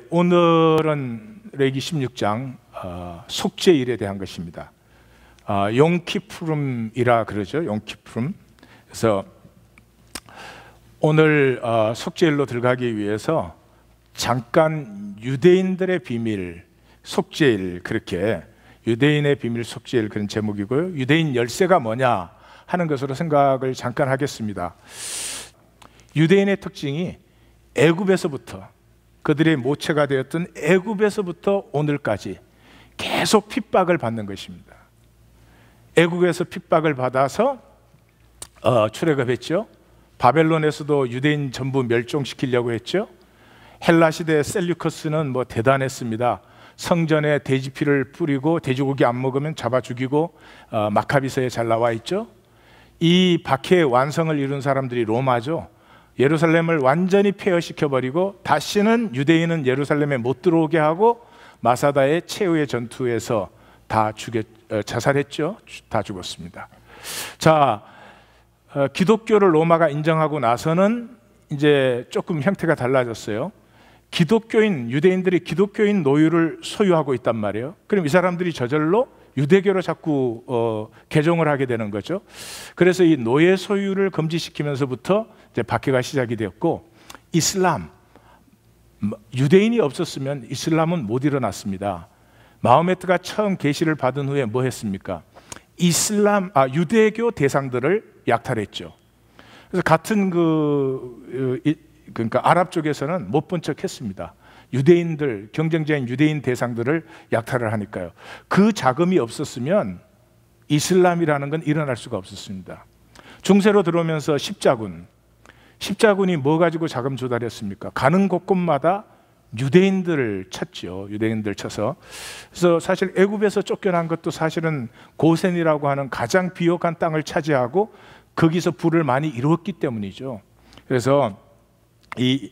오늘은 레위기 16장 속죄일에 대한 것입니다. 용키푸름이라 그러죠. 용키푸름. 그래서 오늘 속죄일로 들어가기 위해서 잠깐 유대인들의 비밀 속죄일, 그렇게 유대인의 비밀 속죄일, 그런 제목이고요. 유대인 열쇠가 뭐냐 하는 것으로 생각을 잠깐 하겠습니다. 유대인의 특징이 애굽에서부터, 그들의 모체가 되었던 애굽에서부터 오늘까지 계속 핍박을 받는 것입니다. 애굽에서 핍박을 받아서 출애굽했죠. 바벨론에서도 유대인 전부 멸종시키려고 했죠. 헬라 시대 셀류커스는 대단했습니다. 성전에 돼지피를 뿌리고 돼지고기 안 먹으면 잡아 죽이고, 마카비서에 잘 나와 있죠. 이 박해의 완성을 이룬 사람들이 로마죠. 예루살렘을 완전히 폐허시켜버리고 다시는 유대인은 예루살렘에 못 들어오게 하고 마사다의 최후의 전투에서 다 자살했죠. 다 죽었습니다. 자, 기독교를 로마가 인정하고 나서는 이제 조금 형태가 달라졌어요. 기독교인, 유대인들이 기독교인 노유를 소유하고 있단 말이에요. 그럼 이 사람들이 저절로 유대교로 자꾸 개종을 하게 되는 거죠. 그래서 이 노예 소유를 금지시키면서부터 이제 박해가 시작이 되었고, 이슬람, 유대인이 없었으면 이슬람은 못 일어났습니다. 마호메트가 처음 계시를 받은 후에 뭐 했습니까? 유대교 대상들을 약탈했죠. 그래서 같은 그러니까 아랍 쪽에서는 못 본 척 했습니다. 유대인들, 경쟁자인 유대인 대상들을 약탈을 하니까요. 그 자금이 없었으면 이슬람이라는 건 일어날 수가 없었습니다. 중세로 들어오면서 십자군이 뭐 가지고 자금 조달했습니까? 가는 곳곳마다 유대인들을 쳤죠. 유대인들 쳐서. 그래서 사실 애굽에서 쫓겨난 것도 사실은 고센이라고 하는 가장 비옥한 땅을 차지하고 거기서 부를 많이 이루었기 때문이죠. 그래서 이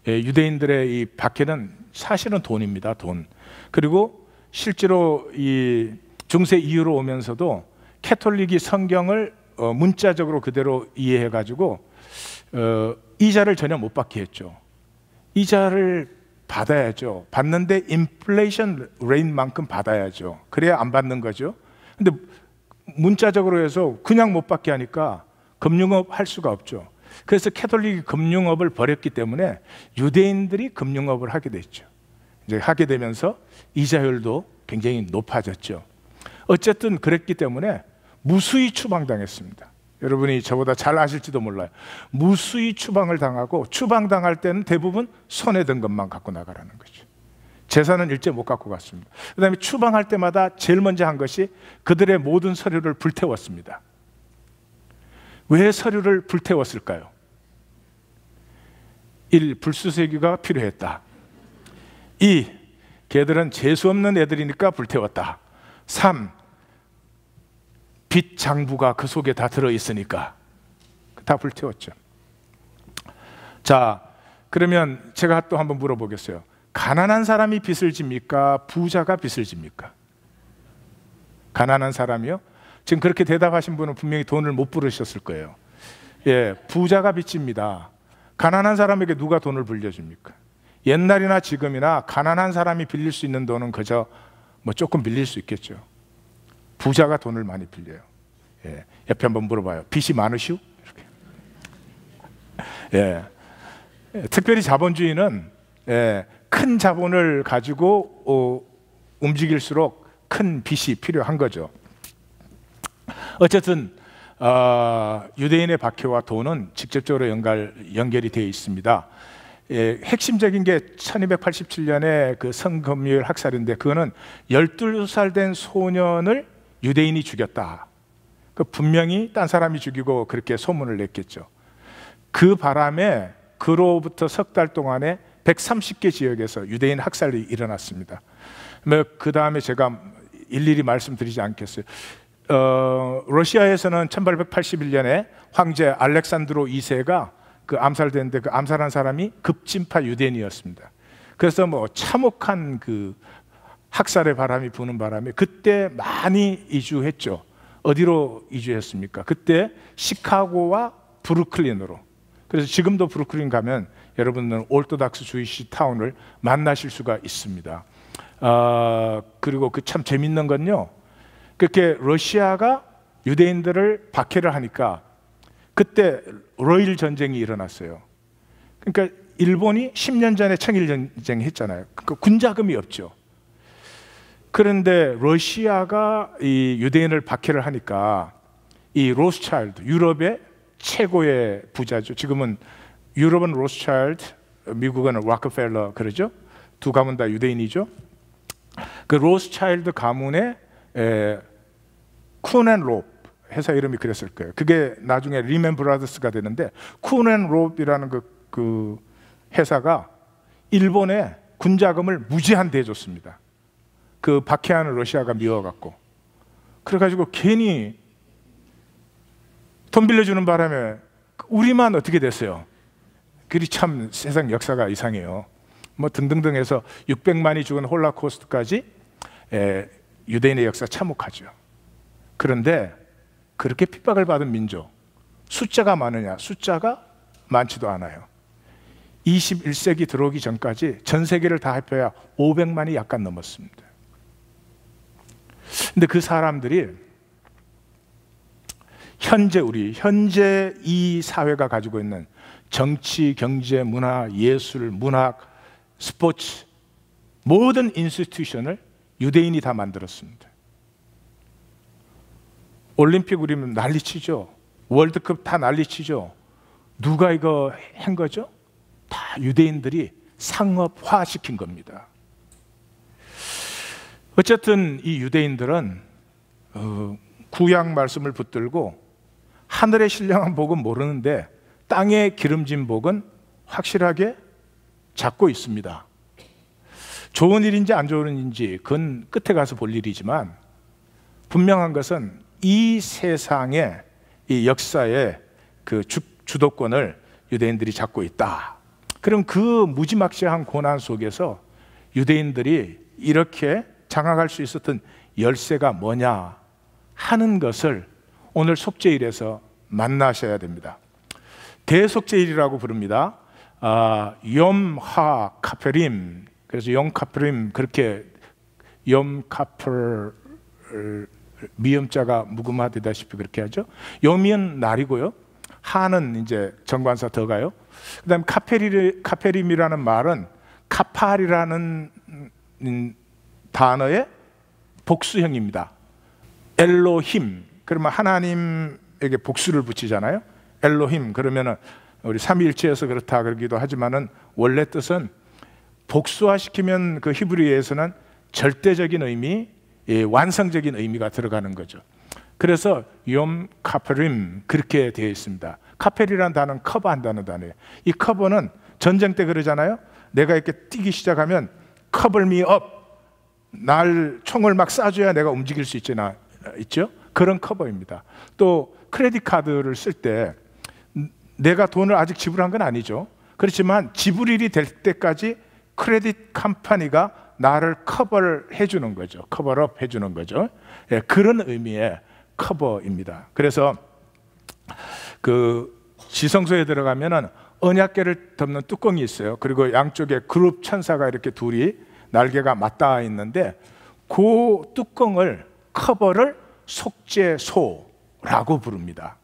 유대인들의 이 박해는 사실은 돈입니다. 돈. 그리고 실제로 이 중세 이후로 오면서도 캐톨릭이 성경을 문자적으로 그대로 이해해가지고 이자를 전혀 못 받게 했죠. 이자를 받아야죠. 받는데 인플레이션 레인만큼 받아야죠. 그래야 안 받는 거죠. 근데 문자적으로 해서 그냥 못 받게 하니까 금융업 할 수가 없죠. 그래서 캐톨릭이 금융업을 버렸기 때문에 유대인들이 금융업을 하게 됐죠. 이제 하게 되면서 이자율도 굉장히 높아졌죠. 어쨌든 그랬기 때문에 무수히 추방당했습니다. 여러분이 저보다 잘 아실지도 몰라요. 무수히 추방을 당하고, 추방당할 때는 대부분 손에 든 것만 갖고 나가라는 거죠. 재산은 일제 못 갖고 갔습니다. 그 다음에 추방할 때마다 제일 먼저 한 것이 그들의 모든 서류를 불태웠습니다. 왜 서류를 불태웠을까요? 1. 불수세기가 필요했다. 2. 걔들은 재수 없는 애들이니까 불태웠다. 3. 빚 장부가 그 속에 다 들어있으니까 다 불태웠죠. 자, 그러면 제가 또 한번 물어보겠어요. 가난한 사람이 빚을 집니까? 부자가 빚을 집니까? 가난한 사람이요? 지금 그렇게 대답하신 분은 분명히 돈을 못 부르셨을 거예요. 예, 부자가 빚집니다. 가난한 사람에게 누가 돈을 빌려줍니까? 옛날이나 지금이나 가난한 사람이 빌릴 수 있는 돈은 그저 조금 빌릴 수 있겠죠. 부자가 돈을 많이 빌려요. 예, 옆에 한번 물어봐요. 빚이 많으시오? 이렇게. 예, 특별히 자본주의는 큰 자본을 가지고 움직일수록 큰 빚이 필요한 거죠. 어쨌든 유대인의 박해와 돈은 직접적으로 연결이 되어 있습니다. 핵심적인 게 1287년에 그 성금요일 학살인데, 그거는 12살 된 소년을 유대인이 죽였다. 분명히 딴 사람이 죽이고 그렇게 소문을 냈겠죠. 그 바람에 그로부터 석 달 동안에 130개 지역에서 유대인 학살이 일어났습니다. 그 다음에 제가 일일이 말씀드리지 않겠어요. 러시아에서는 1881년에 황제 알렉산드로 2세가 그 암살됐는데, 그 암살한 사람이 급진파 유대인이었습니다. 그래서 참혹한 그 학살의 바람이 부는 바람에 그때 많이 이주했죠. 어디로 이주했습니까? 그때 시카고와 브루클린으로. 그래서 지금도 브루클린 가면 여러분들은 올토닥스 주이시 타운을 만나실 수가 있습니다. 그리고 그 참 재밌는 건요, 그렇게 러시아가 유대인들을 박해를 하니까 그때 러일 전쟁이 일어났어요. 그러니까 일본이 10년 전에 청일 전쟁 했잖아요. 그러니까 군자금이 없죠. 그런데 러시아가 이 유대인을 박해를 하니까 이 로스차일드, 유럽의 최고의 부자죠. 지금은 유럽은 로스차일드, 미국은 록펠러 그러죠. 두 가문 다 유대인이죠. 그 로스차일드 가문의 쿤앤롭 회사 이름이 그랬을 거예요. 그게 나중에 리멘 브라더스가 되는데, 쿤앤롭이라는 그 회사가 일본에 군자금을 무제한 대줬습니다. 그 박해하는 러시아가 미워갖고. 그래가지고 괜히 돈 빌려주는 바람에 우리만 어떻게 됐어요? 그리 참 세상 역사가 이상해요. 뭐 등등등 해서 600만이 죽은 홀로코스트까지 유대인의 역사 참혹하죠. 그런데 그렇게 핍박을 받은 민족, 숫자가 많으냐? 숫자가 많지도 않아요. 21세기 들어오기 전까지 전 세계를 다 합해야 500만이 약간 넘었습니다. 근데 그 사람들이 현재 이 사회가 가지고 있는 정치, 경제, 문화, 예술, 문학, 스포츠 모든 인스티튜션을 유대인이 다 만들었습니다. 올림픽 우리면 난리치죠. 월드컵 다 난리치죠. 누가 이거 한 거죠? 다 유대인들이 상업화시킨 겁니다. 어쨌든 이 유대인들은 구약 말씀을 붙들고 하늘의 신령한 복은 모르는데 땅의 기름진 복은 확실하게 잡고 있습니다. 좋은 일인지 안 좋은 일인지 그건 끝에 가서 볼 일이지만, 분명한 것은 이 세상의 이 역사의 그 주도권을 유대인들이 잡고 있다. 그럼 그 무지막지한 고난 속에서 유대인들이 이렇게 장악할 수 있었던 열쇠가 뭐냐 하는 것을 오늘 속죄일에서 만나셔야 됩니다. 대속죄일이라고 부릅니다. 염하 카페림. 그래서 염 카페림, 그렇게 염 카페 미음자가 묵음하되다시피 그렇게 하죠. 염은 날이고요. 하는 이제 정관사 더가요. 그다음 카페림이라는 말은 카팔이라는 단어의 복수형입니다. 엘로힘, 그러면 하나님에게 복수를 붙이잖아요. 엘로힘, 그러면은 우리 삼위일체여서 그렇다 그러기도 하지만은 원래 뜻은 복수화시키면 그 히브리어에서는 절대적인 의미, 완성적인 의미가 들어가는 거죠. 그래서 염 카페림 그렇게 되어 있습니다. 카펠이라는 단어는 커버한다는 단어예요. 이 커버는 전쟁 때 그러잖아요. 내가 이렇게 뛰기 시작하면 cover me up, 날 총을 막 쏴줘야 내가 움직일 수 있죠. 그런 커버입니다. 또 크레딧 카드를 쓸 때 내가 돈을 아직 지불한 건 아니죠. 그렇지만 지불일이 될 때까지 크레딧 컴퍼니가 나를 커버를 해주는 거죠. 커버업 해주는 거죠. 예, 그런 의미의 커버입니다. 그래서 그 지성소에 들어가면은 언약궤를 덮는 뚜껑이 있어요. 그리고 양쪽에 그룹 천사가 이렇게 둘이 날개가 맞닿아 있는데 그 뚜껑을, 커버를 속죄소라고 부릅니다.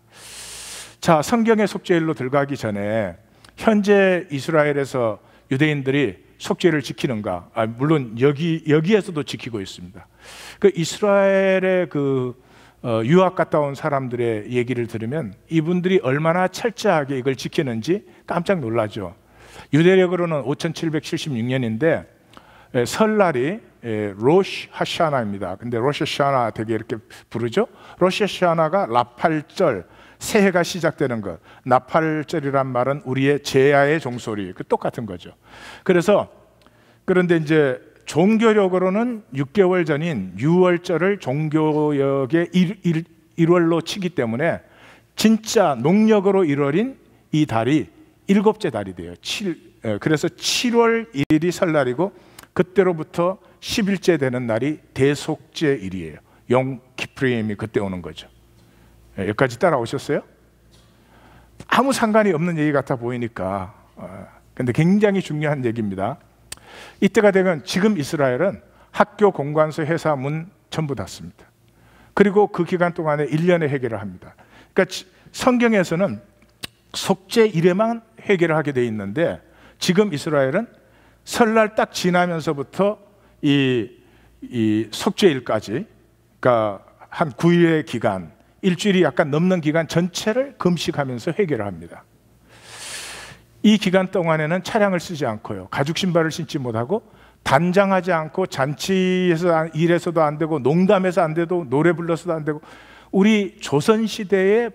자, 성경의 속죄일로 들어가기 전에 현재 이스라엘에서 유대인들이 속죄를 지키는가? 물론 여기에서도 지키고 있습니다. 그 이스라엘의 유학 갔다 온 사람들의 얘기를 들으면 이분들이 얼마나 철저하게 이걸 지키는지 깜짝 놀라죠. 유대력으로는 5776년인데 설날이 로시 하샤나입니다. 근데 로시 하샤나 되게 이렇게 부르죠. 로시 하샤나가 나팔절, 새해가 시작되는 것. 나팔절이란 말은 우리의 제야의 종소리, 그 똑같은 거죠. 그런데 이제 종교력으로는 6개월 전인 6월절을 종교력의 1월로 치기 때문에 진짜 농력으로 1월인 이 달이 7째 달이 돼요. 그래서 7월 1일이 설날이고 그때로부터 10일째 되는 날이 대속죄일이에요. 용 키프림이 그때 오는 거죠. 여기까지 따라오셨어요? 아무 상관이 없는 얘기 같아 보이니까 근데 굉장히 중요한 얘기입니다. 이때가 되면 지금 이스라엘은 학교, 공관서, 회사 문 전부 닫습니다. 그리고 그 기간 동안에 1년의 회개를 합니다. 그러니까 성경에서는 속죄 일에만 회개를 하게 돼 있는데 지금 이스라엘은 설날 딱 지나면서부터 이 속죄일까지, 그러니까 한 9일의 기간, 일주일이 약간 넘는 기간 전체를 금식하면서 회개를 합니다. 이 기간 동안에는 차량을 쓰지 않고요, 가죽 신발을 신지 못하고, 단장하지 않고, 잔치에서 일해서도 안 되고, 농담해서 안 되고, 노래 불러서도 안 되고, 우리 조선시대의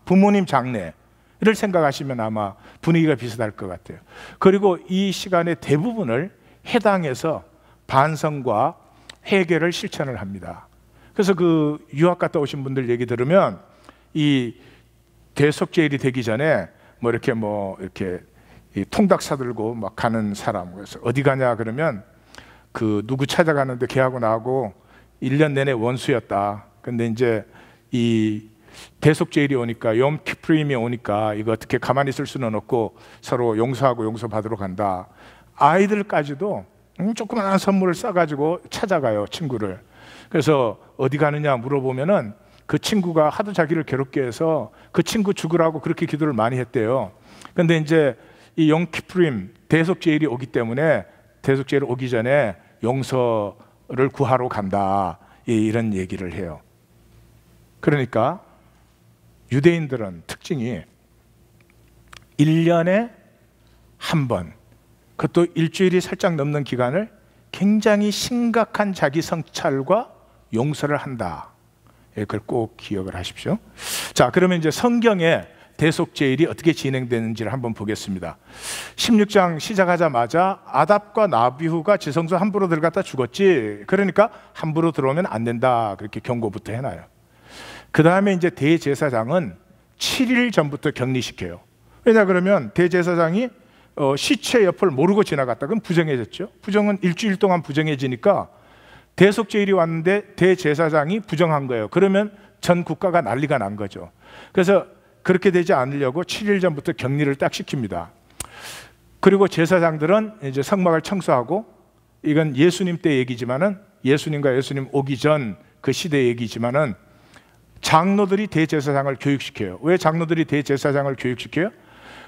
부모님 장례를 생각하시면 아마 분위기가 비슷할 것 같아요. 그리고 이 시간의 대부분을 해당해서 반성과 회개를 실천을 합니다. 그래서 그 유학 갔다 오신 분들 얘기 들으면 이 대속죄일이 되기 전에 이렇게 이 통닭 사들고 막 가는 사람, 그래서 어디 가냐 그러면 그 누구 찾아가는데 걔하고 나하고 1년 내내 원수였다. 근데 이제 이 대속죄일이 오니까, 욤 키프림이 오니까 이거 어떻게 가만히 있을 수는 없고 서로 용서하고 용서받으러 간다. 아이들까지도 조그만한 선물을 싸가지고 찾아가요, 친구를. 그래서 어디 가느냐 물어보면은 그 친구가 하도 자기를 괴롭게 해서 그 친구 죽으라고 그렇게 기도를 많이 했대요. 근데 이제 이 욤 키프림, 대속죄일이 오기 때문에 대속죄일 오기 전에 용서를 구하러 간다, 이런 얘기를 해요. 그러니까 유대인들은 특징이 1년에 한 번, 그것도 일주일이 살짝 넘는 기간을 굉장히 심각한 자기 성찰과 용서를 한다. 그걸 꼭 기억을 하십시오. 자, 그러면 이제 성경에 대속죄일이 어떻게 진행되는지를 한번 보겠습니다. 16장 시작하자마자 아답과 나비후가 지성소 함부로 들어갔다 죽었지, 그러니까 함부로 들어오면 안 된다, 그렇게 경고부터 해놔요. 그 다음에 이제 대제사장은 7일 전부터 격리시켜요. 왜냐 그러면 대제사장이 시체 옆을 모르고 지나갔다 그럼 부정해졌죠. 부정은 일주일 동안 부정해지니까 대속죄일이 왔는데 대제사장이 부정한 거예요. 그러면 전 국가가 난리가 난 거죠. 그래서 그렇게 되지 않으려고 7일 전부터 격리를 딱 시킵니다. 그리고 제사장들은 이제 성막을 청소하고, 이건 예수님 때 얘기지만은, 예수님과 예수님 오기 전 그 시대 얘기지만은, 장로들이 대제사장을 교육시켜요. 왜 장로들이 대제사장을 교육시켜요?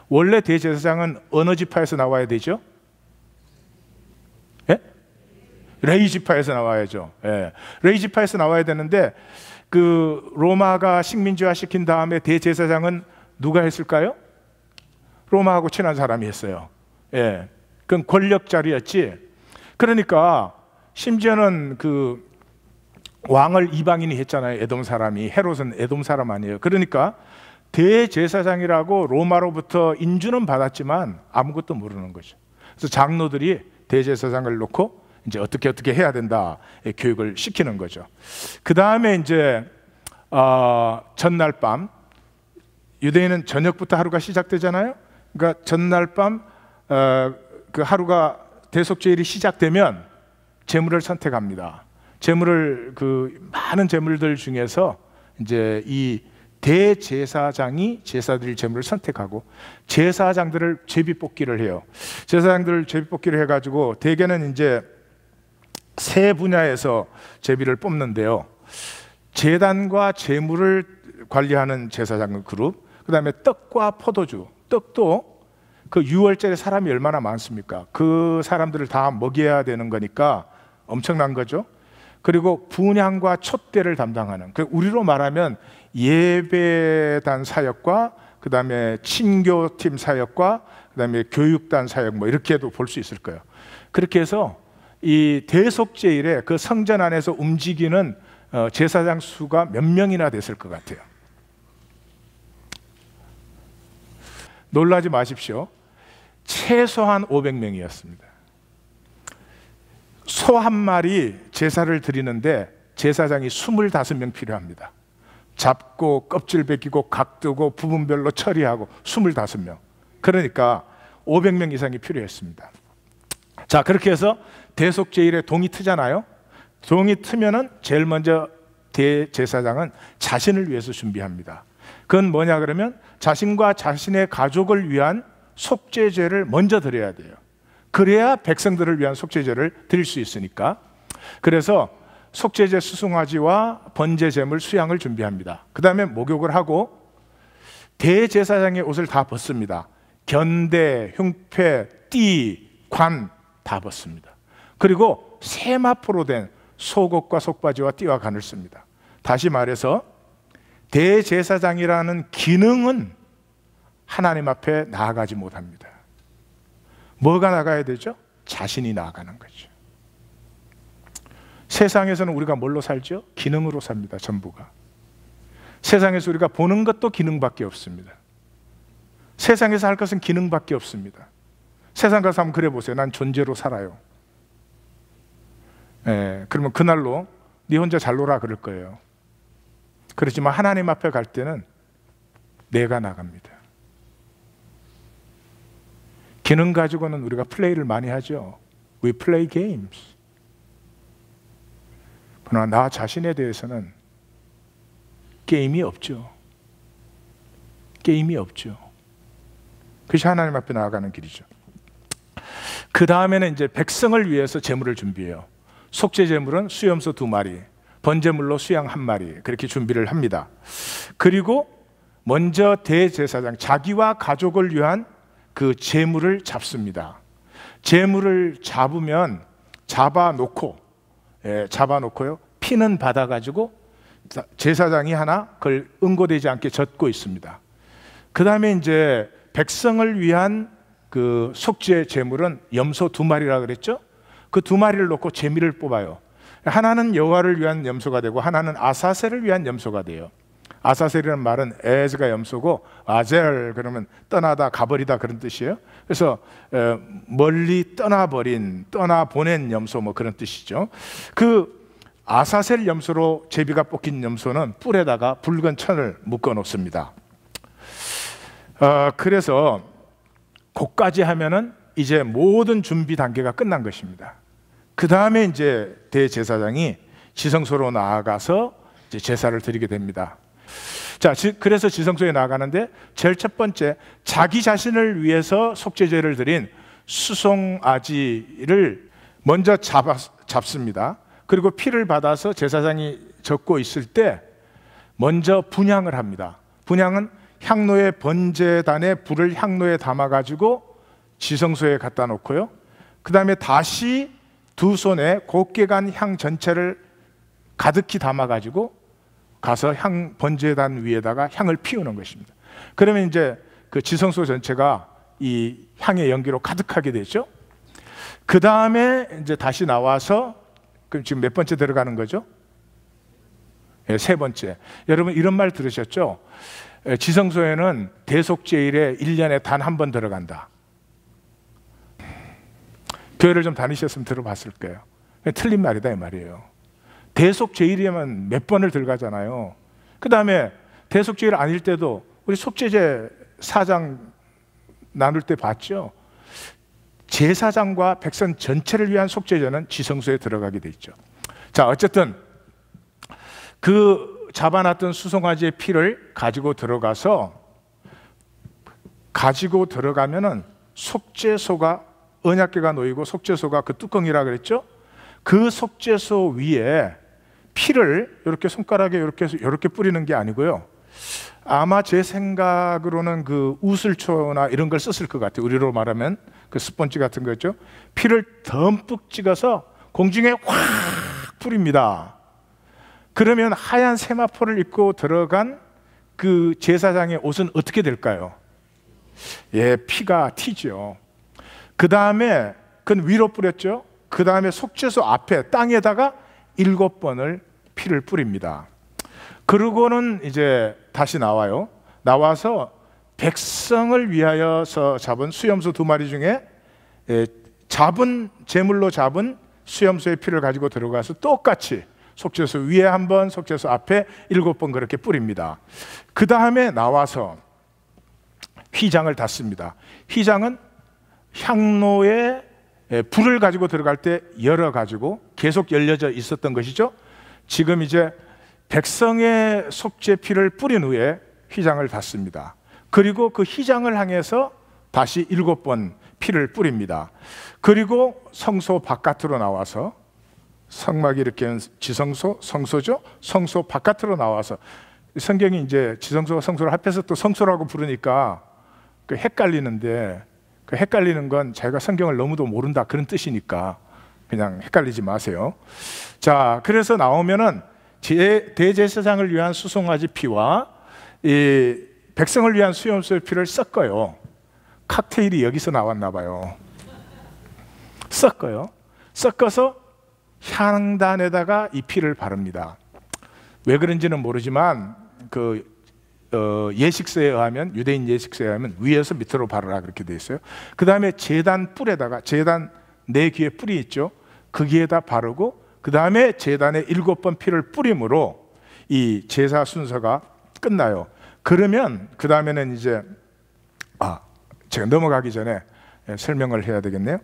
원래 대제사장은 어느 지파에서 나와야 되죠? 예? 레위 지파에서 나와야죠. 예. 레위 지파에서 나와야 되는데 그 로마가 식민지화 시킨 다음에 대제사장은 누가 했을까요? 로마하고 친한 사람이 했어요. 예. 그건 권력 자리였지. 그러니까 심지어는 그 왕을 이방인이 했잖아요. 에돔 사람이. 헤롯은 에돔 사람 아니에요. 그러니까 대제사장이라고 로마로부터 인주는 받았지만 아무것도 모르는 거죠. 그래서 장로들이 대제사장을 놓고 이제 어떻게 해야 된다 교육을 시키는 거죠. 그 다음에 이제 전날 밤, 유대인은 저녁부터 하루가 시작되잖아요. 그러니까 전날 밤 그 하루가 대속죄일이 시작되면 제물을 선택합니다. 제물을 그 많은 제물들 중에서 이제 이 대제사장이 제사드릴 제물을 선택하고 제사장들을 제비뽑기를 해요. 제사장들을 제비뽑기를 해가지고 대개는 이제 세 분야에서 제비를 뽑는데요. 제단과 제물을 관리하는 제사장 그룹, 그 다음에 떡과 포도주, 떡도 그 6월절에 사람이 얼마나 많습니까? 그 사람들을 다 먹여야 되는 거니까 엄청난 거죠. 그리고 분향과 촛대를 담당하는, 그 우리로 말하면 예배단 사역과 그 다음에 친교팀 사역과 그 다음에 교육단 사역 뭐 이렇게도 볼 수 있을 거예요. 그렇게 해서 이 대속죄일에 그 성전 안에서 움직이는 제사장 수가 몇 명이나 됐을 것 같아요. 놀라지 마십시오. 최소한 500명이었습니다. 소 한 마리 제사를 드리는데 제사장이 25명 필요합니다. 잡고 껍질 벗기고 각 뜨고 부분별로 처리하고 25명. 그러니까 500명 이상이 필요했습니다. 자, 그렇게 해서 대속죄일에 동이 트잖아요. 동이 트면은 제일 먼저 대제사장은 자신을 위해서 준비합니다. 그건 뭐냐 그러면 자신과 자신의 가족을 위한 속죄제를 먼저 드려야 돼요. 그래야 백성들을 위한 속죄제를 드릴 수 있으니까. 그래서 속죄제 수송아지와 번제 제물 수양을 준비합니다. 그 다음에 목욕을 하고 대제사장의 옷을 다 벗습니다. 견대, 흉패, 띠, 관 다 벗습니다. 그리고 세마포로 된 속옷과 속바지와 띠와 관을 씁니다. 다시 말해서 대제사장이라는 기능은 하나님 앞에 나아가지 못합니다. 뭐가 나가야 되죠? 자신이 나아가는 거죠. 세상에서는 우리가 뭘로 살죠? 기능으로 삽니다. 전부가. 세상에서 우리가 보는 것도 기능밖에 없습니다. 세상에서 할 것은 기능밖에 없습니다. 세상 가서 한번 그래 보세요. 난 존재로 살아요. 그러면 그날로 네 혼자 잘 놀아 그럴 거예요. 그렇지만 하나님 앞에 갈 때는 내가 나갑니다. 기능 가지고는 우리가 플레이를 많이 하죠. We play games. 그러나 나 자신에 대해서는 게임이 없죠. 게임이 없죠. 그것이 하나님 앞에 나아가는 길이죠. 그 다음에는 이제 백성을 위해서 제물을 준비해요. 속죄 제물은 수염소 2마리, 번제물로 수양 1마리 그렇게 준비를 합니다. 그리고 먼저 대제사장, 자기와 가족을 위한 그 제물을 잡습니다. 제물을 잡으면 잡아놓고요. 피는 받아가지고 제사장이 하나 그걸 응고되지 않게 젓고 있습니다. 그 다음에 이제 백성을 위한 그 속죄 제물은 염소 2마리라 그랬죠? 그 2마리를 놓고 제미를 뽑아요. 하나는 여호와를 위한 염소가 되고 하나는 아사셀을 위한 염소가 돼요. 아사셀이라는 말은 에즈가 염소고 아젤 그러면 떠나다 가버리다 그런 뜻이에요. 그래서 멀리 떠나보낸 염소 뭐 그런 뜻이죠. 그 아사셀 염소로 제비가 뽑힌 염소는 뿔에다가 붉은 천을 묶어 놓습니다. 그래서 그까지 하면은 이제 모든 준비 단계가 끝난 것입니다. 그 다음에 이제 대제사장이 지성소로 나아가서 이제 제사를 드리게 됩니다. 자, 그래서 지성소에 나가는데 제일 첫 번째, 자기 자신을 위해서 속죄제를 드린 수송아지를 먼저 잡습니다. 그리고 피를 받아서 제사장이 젓고 있을 때 먼저 분향을 합니다. 분향은 향로의 번제단에 불을 향로에 담아가지고 지성소에 갖다 놓고요. 그 다음에 다시 두 손에 곱게 간 향 전체를 가득히 담아가지고 가서 향 번제단 위에다가 향을 피우는 것입니다. 그러면 이제 그 지성소 전체가 이 향의 연기로 가득하게 되죠. 그 다음에 이제 다시 나와서 그럼 지금 몇 번째 들어가는 거죠? 네, 3번째. 여러분 이런 말 들으셨죠? 지성소에는 대속죄일에 1년에 단 한 번 들어간다. 교회를 좀 다니셨으면 들어봤을 거예요. 틀린 말이다 이 말이에요. 대속죄일이면 몇 번을 들어가잖아요. 그 다음에 대속죄일 아닐 때도 우리 속죄제 4장 나눌 때 봤죠. 제사장과 백성 전체를 위한 속죄제는 지성소에 들어가게 돼 있죠. 자, 어쨌든 그 잡아놨던 수송아지의 피를 가지고 들어가면은 속죄소가 언약궤가 놓이고 속죄소가 그 뚜껑이라 그랬죠. 그 속죄소 위에 피를 이렇게 손가락에 이렇게 뿌리는 게 아니고요. 아마 제 생각으로는 그 우슬초나 이런 걸 썼을 것 같아요. 우리로 말하면 그 스펀지 같은 거죠. 피를 듬뿍 찍어서 공중에 확 뿌립니다. 그러면 하얀 세마포를 입고 들어간 그 제사장의 옷은 어떻게 될까요? 예, 피가 튀죠. 그 다음에 그건 위로 뿌렸죠. 그 다음에 속죄소 앞에 땅에다가 7번을 피를 뿌립니다. 그러고는 이제 다시 나와요. 나와서 백성을 위하여서 잡은 수염소 2마리 중에 제물로 잡은 수염소의 피를 가지고 들어가서 똑같이 속죄소 위에 1번, 속죄소 앞에 7번 그렇게 뿌립니다. 그 다음에 나와서 휘장을 닫습니다. 휘장은 향로에 불을 가지고 들어갈 때 열어가지고 계속 열려져 있었던 것이죠. 지금 이제 백성의 속죄 피를 뿌린 후에 휘장을 닫습니다. 그리고 그 휘장을 향해서 다시 7번 피를 뿌립니다. 그리고 성소 바깥으로 나와서, 성막이 이렇게 지성소, 성소죠. 성소 바깥으로 나와서, 성경이 이제 지성소와 성소를 합해서 또 성소라고 부르니까 그 헷갈리는데, 그 헷갈리는 건 자기가 성경을 너무도 모른다 그런 뜻이니까 그냥 헷갈리지 마세요. 자, 그래서 나오면은 대제사장을 위한 수송아지 피와 이 백성을 위한 수염소의 피를 섞어요. 칵테일이 여기서 나왔나 봐요. 섞어서 향단에다가 이 피를 바릅니다. 왜 그런지는 모르지만 그 예식서에 의하면, 유대인 예식서에 의하면 위에서 밑으로 바르라 그렇게 돼 있어요. 그 다음에 제단 뿔에다가, 제단 내 귀에 뿔이 있죠. 거기에다 바르고, 그 다음에 제단에 7번 피를 뿌림으로 이 제사 순서가 끝나요. 그러면 그 다음에는 이제 제가 넘어가기 전에 설명을 해야 되겠네요.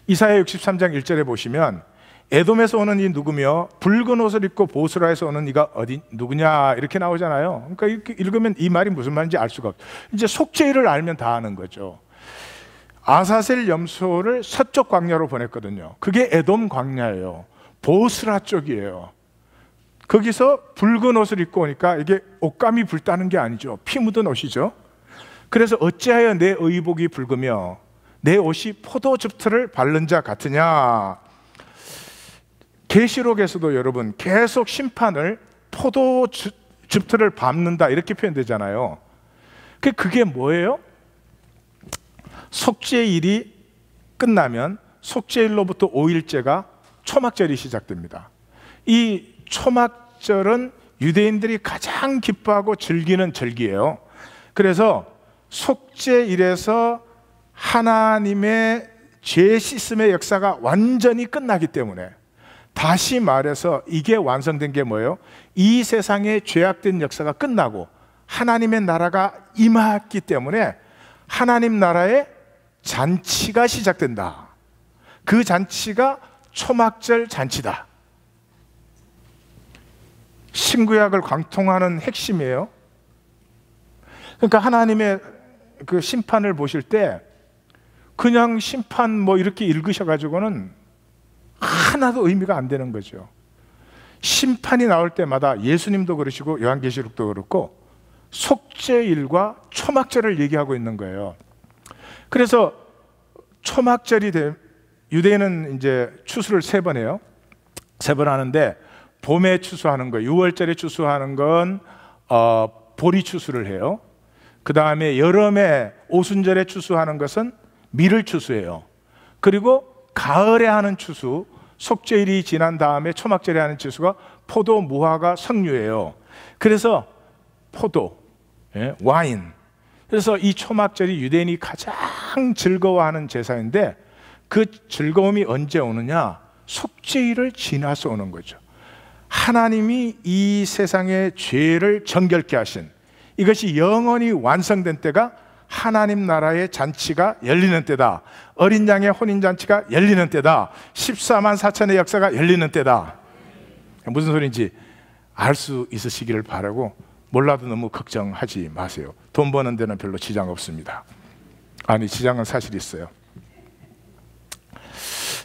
이사야 63장 1절에 보시면 에돔에서 오는 이 누구며 붉은 옷을 입고 보스라에서 오는 이가 어디 누구냐 이렇게 나오잖아요. 그러니까 이렇게 읽으면 이 말이 무슨 말인지 알 수가 없어요. 이제 속죄일을 알면 다 아는 거죠. 아사셀 염소를 서쪽 광야로 보냈거든요. 그게 에돔 광야예요. 보스라 쪽이에요. 거기서 붉은 옷을 입고 오니까 이게 옷감이 붉다는 게 아니죠. 피 묻은 옷이죠. 그래서 어찌하여 내 의복이 붉으며 내 옷이 포도즙틀을 바른 자 같으냐. 계시록에서도 여러분 계속 심판을 포도즙틀을 밟는다 이렇게 표현되잖아요. 그게 뭐예요? 속죄일이 끝나면 속죄일로부터 5일째가 초막절이 시작됩니다. 이 초막절은 유대인들이 가장 기뻐하고 즐기는 절기예요. 그래서 속죄일에서 하나님의 죄 씻음의 역사가 완전히 끝나기 때문에, 다시 말해서 이게 완성된 게 뭐예요? 이 세상의 죄악된 역사가 끝나고 하나님의 나라가 임했기 때문에 하나님 나라의 잔치가 시작된다. 그 잔치가 초막절 잔치다. 신구약을 관통하는 핵심이에요. 그러니까 하나님의 그 심판을 보실 때 그냥 심판 뭐 이렇게 읽으셔가지고는 하나도 의미가 안 되는 거죠. 심판이 나올 때마다 예수님도 그러시고 요한계시록도 그렇고 속죄일과 초막절을 얘기하고 있는 거예요. 그래서 초막절이 유대인은 이제 추수를 3번 해요. 3번 하는데 봄에 추수하는 거, 6월절에 추수하는 건 보리 추수를 해요. 그 다음에 여름에 오순절에 추수하는 것은 밀을 추수해요. 그리고 가을에 하는 추수, 속죄일이 지난 다음에 초막절에 하는 추수가 포도, 무화과, 석류예요. 그래서 포도, 와인. 그래서 이 초막절이 유대인이 가장 즐거워하는 제사인데 그 즐거움이 언제 오느냐? 속죄일을 지나서 오는 거죠. 하나님이 이 세상의 죄를 정결케 하신, 이것이 영원히 완성된 때가 하나님 나라의 잔치가 열리는 때다. 어린 양의 혼인잔치가 열리는 때다. 14만 4천의 역사가 열리는 때다. 무슨 소리인지 알 수 있으시기를 바라고, 몰라도 너무 걱정하지 마세요. 돈 버는 데는 별로 지장 없습니다. 아니, 지장은 사실 있어요.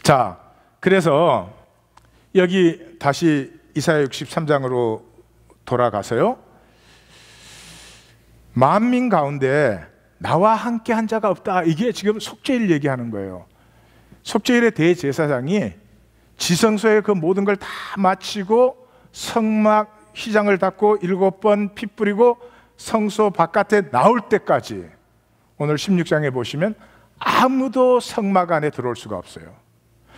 자, 그래서 여기 다시 이사야 63장으로 돌아가서요, 만민 가운데 나와 함께 한 자가 없다. 이게 지금 속죄일 얘기하는 거예요. 속죄일의 대제사장이 지성소에 그 모든 걸 다 마치고 성막 휘장을 닫고 7번 피 뿌리고 성소 바깥에 나올 때까지, 오늘 16장에 보시면 아무도 성막 안에 들어올 수가 없어요.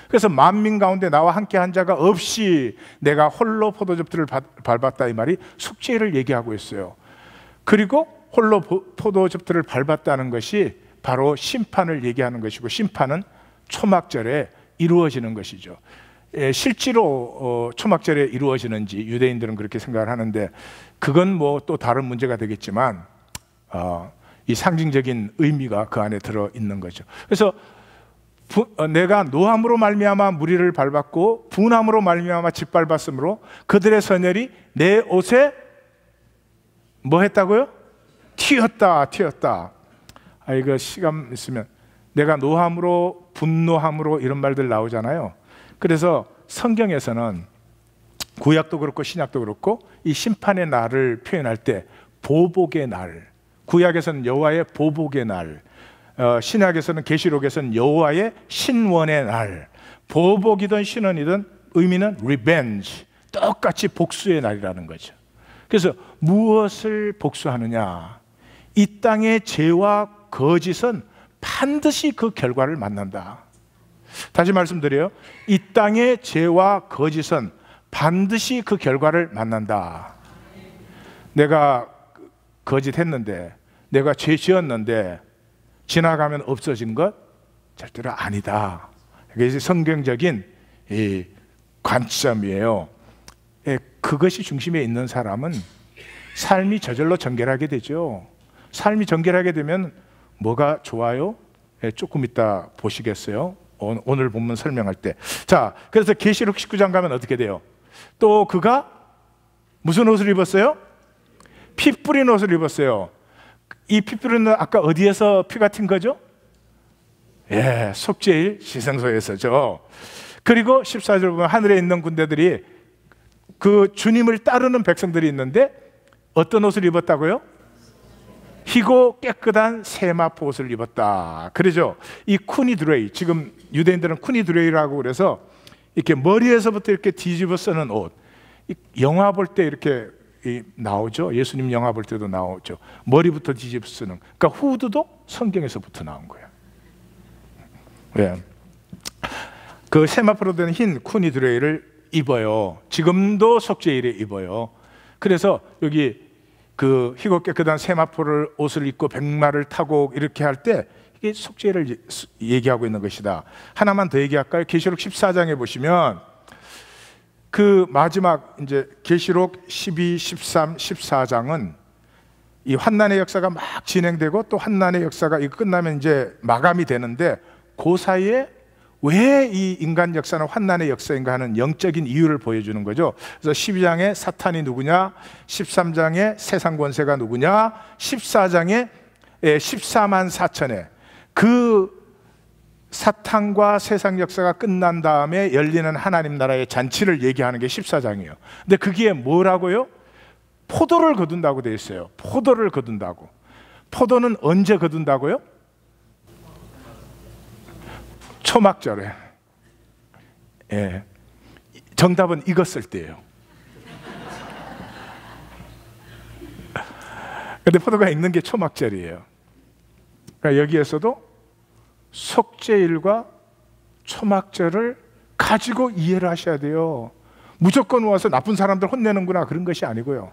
그래서 만민 가운데 나와 함께 한 자가 없이 내가 홀로 포도즙들을 밟았다, 이 말이 속죄일을 얘기하고 있어요. 그리고 홀로 포도즙들을 밟았다는 것이 바로 심판을 얘기하는 것이고, 심판은 초막절에 이루어지는 것이죠. 실제로 초막절에 이루어지는지 유대인들은 그렇게 생각을 하는데, 그건 뭐 또 다른 문제가 되겠지만 이 상징적인 의미가 그 안에 들어 있는 거죠. 그래서 내가 노함으로 말미암아 무리를 밟았고 분함으로 말미암아 짓밟았으므로 그들의 선열이 내 옷에 뭐 했다고요? 튀었다. 이거 시간 있으면 내가 노함으로 분노함으로 이런 말들 나오잖아요. 그래서 성경에서는 구약도 그렇고 신약도 그렇고 이 심판의 날을 표현할 때 보복의 날, 구약에서는 여호와의 보복의 날, 신약에서는 계시록에서는 여호와의 신원의 날, 보복이든 신원이든 의미는 revenge, 똑같이 복수의 날이라는 거죠. 그래서 무엇을 복수하느냐? 이 땅의 죄와 거짓은 반드시 그 결과를 만난다. 다시 말씀드려요. 이 땅의 죄와 거짓은 반드시 그 결과를 만난다. 내가 거짓했는데, 내가 죄 지었는데 지나가면 없어진 것 절대로 아니다. 이게 성경적인 이 관점이에요. 그것이 중심에 있는 사람은 삶이 저절로 정결하게 되죠. 삶이 정결하게 되면 뭐가 좋아요? 조금 이따 보시겠어요? 오늘 본문 설명할 때. 자, 그래서 계시록 19장 가면 어떻게 돼요? 또 그가 무슨 옷을 입었어요? 피 뿌린 옷을 입었어요. 이 피 뿌리는 아까 어디에서 피가 튄 거죠? 속죄일 시생소에서죠. 그리고 14절 보면 하늘에 있는 군대들이 그 주님을 따르는 백성들이 있는데 어떤 옷을 입었다고요? 희고 깨끗한 세마포 옷을 입었다. 그러죠. 이 쿠니드레이, 지금 유대인들은 쿠니드레이라고 그래서 이렇게 머리에서부터 이렇게 뒤집어 쓰는 옷. 영화 볼 때 이렇게 나오죠. 예수님 영화 볼 때도 나오죠. 머리부터 뒤집어 쓰는. 그러니까 후드도 성경에서부터 나온 거예요. 왜? 그 세마포로 된 흰 쿠니드레이를 입어요. 지금도 속죄일에 입어요. 그래서 여기 그 희고 깨끗한 세마포를 옷을 입고 백마를 타고 이렇게 할 때 이게 속죄를 얘기하고 있는 것이다. 하나만 더 얘기할까요? 계시록 14장에 보시면 그 마지막 이제 계시록 12, 13, 14장은 이 환난의 역사가 막 진행되고 또 환난의 역사가 이거 끝나면 이제 마감이 되는데 그 사이에 왜 이 인간 역사는 환난의 역사인가 하는 영적인 이유를 보여주는 거죠. 그래서 12장에 사탄이 누구냐, 13장에 세상 권세가 누구냐, 14장에 14만 4천에 그 사탄과 세상 역사가 끝난 다음에 열리는 하나님 나라의 잔치를 얘기하는 게 14장이에요. 근데 그게 뭐라고요? 포도를 거둔다고 되어 있어요. 포도를 거둔다고. 포도는 언제 거둔다고요? 초막절에. 정답은 익었을 때예요. 근데 포도가 익는 게 초막절이에요. 그러니까 여기에서도 속죄일과 초막절을 가지고 이해를 하셔야 돼요. 무조건 와서 나쁜 사람들 혼내는구나 그런 것이 아니고요.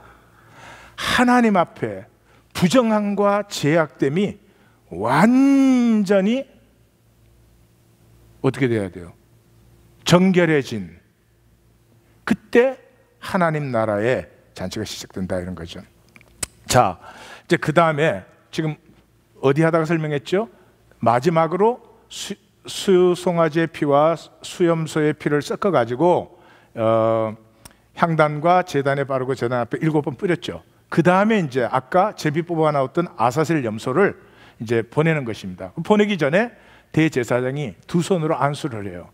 하나님 앞에 부정함과 제약됨이 완전히 어떻게 돼야 돼요? 정결해진 그때 하나님 나라의 잔치가 시작된다 이런 거죠. 자, 이제 그 다음에 지금 어디 하다가 설명했죠? 마지막으로 수송아지의 피와 수염소의 피를 섞어 가지고 향단과 제단에 바르고 제단 앞에 7번 뿌렸죠. 그 다음에 이제 아까 제비 뽑아 나왔던 아사셀 염소를 이제 보내는 것입니다. 보내기 전에 대제사장이 두 손으로 안수를 해요.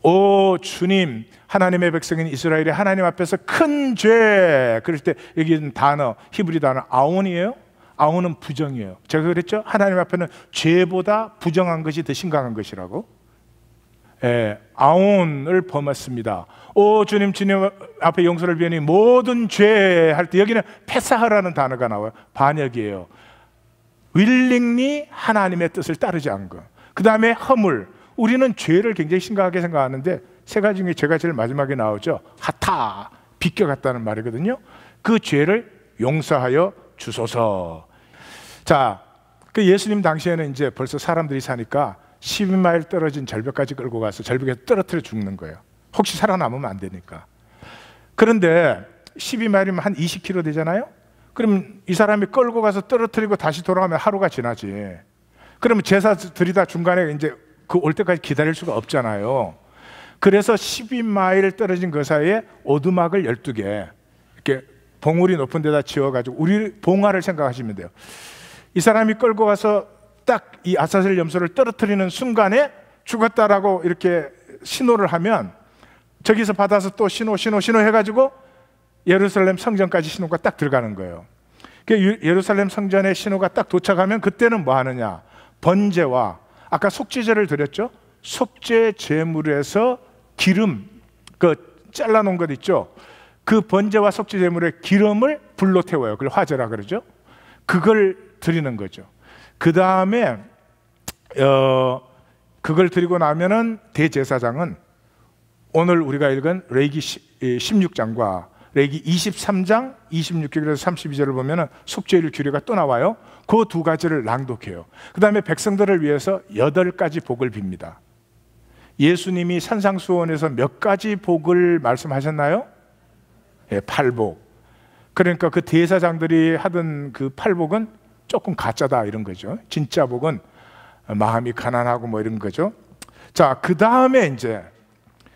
오 주님, 하나님의 백성인 이스라엘이 하나님 앞에서 큰 죄. 그럴 때 여기 단어, 히브리 단어 아온이에요. 아온은 부정이에요. 제가 그랬죠? 하나님 앞에는 죄보다 부정한 것이 더 심각한 것이라고. 아온을 범했습니다. 오 주님, 주님 앞에 용서를 비하니 모든 죄 할 때 여기는 페사하라는 단어가 나와요. 반역이에요. willingly 하나님의 뜻을 따르지 않은 거. 그 다음에 허물. 우리는 죄를 굉장히 심각하게 생각하는데 세 가지 중에 죄가 제일 마지막에 나오죠. 하타, 비껴갔다는 말이거든요. 그 죄를 용서하여 주소서. 자, 그 예수님 당시에는 이제 벌써 사람들이 사니까 12마일 떨어진 절벽까지 끌고 가서 절벽에 떨어뜨려 죽는 거예요. 혹시 살아남으면 안 되니까. 그런데 12마일이면 한 20km 되잖아요. 그럼 이 사람이 끌고 가서 떨어뜨리고 다시 돌아오면 하루가 지나지. 그러면 제사 드리다 중간에 이제 그 올 때까지 기다릴 수가 없잖아요. 그래서 12마일 떨어진 그 사이에 오두막을 12개 이렇게 봉우리 높은 데다 지어가지고 우리 봉화를 생각하시면 돼요. 이 사람이 끌고 가서 딱 이 아사셀 염소를 떨어뜨리는 순간에 죽었다라고 이렇게 신호를 하면 저기서 받아서 또 신호 해가지고 예루살렘 성전까지 신호가 딱 들어가는 거예요. 예루살렘 성전에 신호가 딱 도착하면 그때는 뭐 하느냐? 번제와 아까 속죄제를 드렸죠? 속죄 제물에서 기름, 그 잘라놓은 것 있죠? 그 번제와 속죄 제물의 기름을 불로 태워요. 그걸 화제라 그러죠? 그걸 드리는 거죠. 그 다음에 그걸 드리고 나면은 대제사장은 오늘 우리가 읽은 레위기 16장과 레위기 23장 26절에서 32절을 보면은 속죄일 규례가 또 나와요. 그 두 가지를 낭독해요. 그 다음에 백성들을 위해서 8가지 복을 빕니다. 예수님이 산상수훈에서 몇 가지 복을 말씀하셨나요? 예, 8복. 그러니까 그 대사장들이 하던 그 8복은 조금 가짜다 이런 거죠. 진짜 복은 마음이 가난하고 뭐 이런 거죠. 자, 그 다음에 이제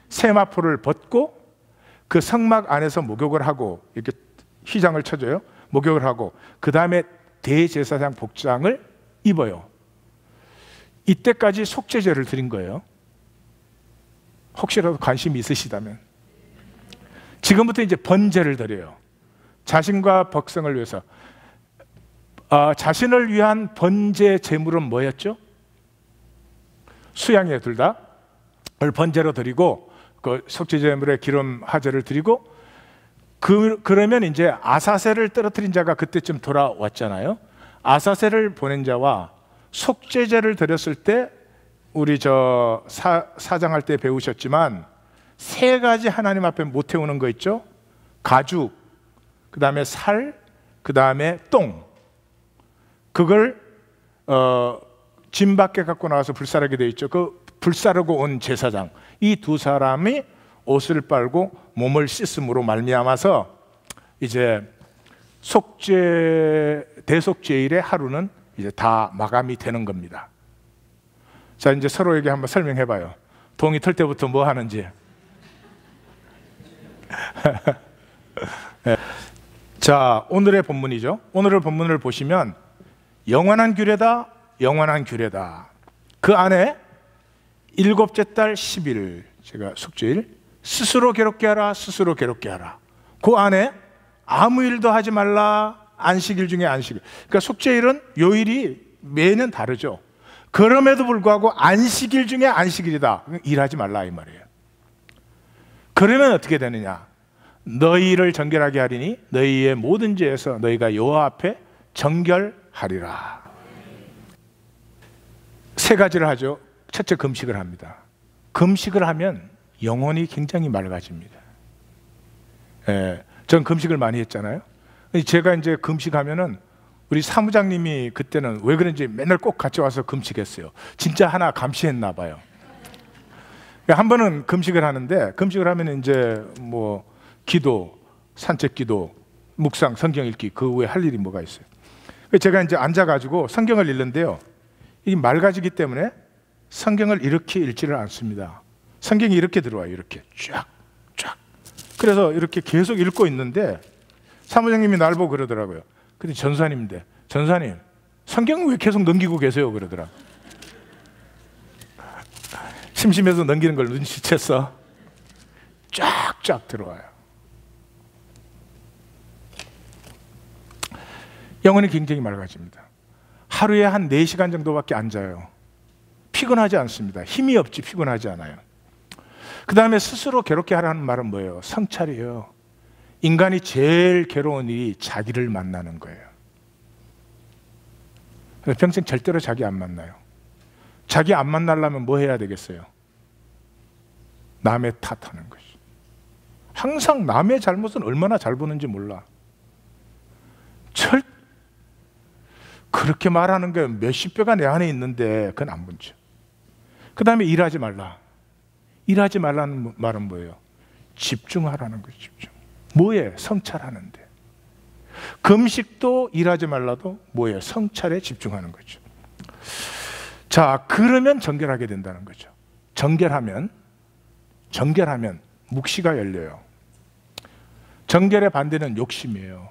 세마포를 벗고 그 성막 안에서 목욕을 하고 이렇게 휘장을 쳐줘요. 목욕을 하고 그 다음에 대제사장 복장을 입어요. 이때까지 속죄제를 드린 거예요. 혹시라도 관심이 있으시다면 지금부터 이제 번제를 드려요. 자신과 백성을 위해서. 자신을 위한 번제 제물은 뭐였죠? 수양이에요. 둘 다. 그걸 번제로 드리고 그 속죄 제물에 기름 화제를 드리고 그러면 이제 아사셀을 떨어뜨린 자가 그때쯤 돌아왔잖아요. 아사셀을 보낸 자와 속죄제를 드렸을 때 우리 저 사장할 때 배우셨지만 3가지 하나님 앞에 못 태우는 거 있죠? 가죽, 그 다음에 살, 그 다음에 똥. 그걸 짐 밖에 갖고 나와서 불사르게 돼 있죠. 그 불사르고 온 제사장, 이 두 사람이 옷을 빨고 몸을 씻음으로 말미암아서 이제 대속죄일의 하루는 이제 다 마감이 되는 겁니다. 자, 이제 서로에게 한번 설명해 봐요. 동이 틀 때부터 뭐 하는지. 네. 자, 오늘의 본문이죠. 오늘의 본문을 보시면 영원한 규례다, 영원한 규례다. 그 안에 7째 달 10일, 제가 속죄일, 스스로 괴롭게 하라, 스스로 괴롭게 하라. 그 안에 아무 일도 하지 말라, 안식일 중에 안식일. 그러니까 속죄일은 요일이 매년 다르죠. 그럼에도 불구하고 안식일 중에 안식일이다. 일하지 말라 이 말이에요. 그러면 어떻게 되느냐? 너희를 정결하게 하리니 너희의 모든 죄에서 너희가 여호와 앞에 정결하리라. 3가지를 하죠. 첫째, 금식을 합니다. 금식을 하면 영혼이 굉장히 맑아집니다. 예, 전 금식을 많이 했잖아요. 제가 이제 금식하면은 우리 사무장님이 그때는 왜 그런지 맨날 꼭 같이 와서 금식했어요. 진짜 하나 감시했나 봐요. 한 번은 금식을 하는데, 금식을 하면 이제 뭐 기도, 산책 기도, 묵상, 성경 읽기, 그 외에 할 일이 뭐가 있어요. 제가 이제 앉아가지고 성경을 읽는데요. 이게 맑아지기 때문에 성경을 이렇게 읽지를 않습니다. 성경이 이렇게 들어와요. 이렇게 쫙. 그래서 이렇게 계속 읽고 있는데 사무장님이 날 보고 그러더라고요. 근데 전사님인데, 전사님 성경을 왜 계속 넘기고 계세요? 그러더라. 심심해서 넘기는 걸 눈치챘어. 쫙 들어와요. 영혼이 굉장히 맑아집니다. 하루에 한 4시간 정도밖에 안 자요. 피곤하지 않습니다. 힘이 없지 피곤하지 않아요. 그 다음에 스스로 괴롭게 하라는 말은 뭐예요? 성찰이에요. 인간이 제일 괴로운 일이 자기를 만나는 거예요. 평생 절대로 자기 안 만나요. 자기 안 만나려면 뭐 해야 되겠어요? 남의 탓하는 것이. 항상 남의 잘못은 얼마나 잘 보는지 몰라. 그렇게 말하는 게 몇십 배가 내 안에 있는데 그건 안 본죠. 그 다음에 일하지 말라. 일하지 말라는 말은 뭐예요? 집중하라는 거죠. 집중. 뭐에? 성찰하는데. 금식도 일하지 말라도 뭐예요? 성찰에 집중하는 거죠. 자, 그러면 정결하게 된다는 거죠. 정결하면 묵시가 열려요. 정결의 반대는 욕심이에요.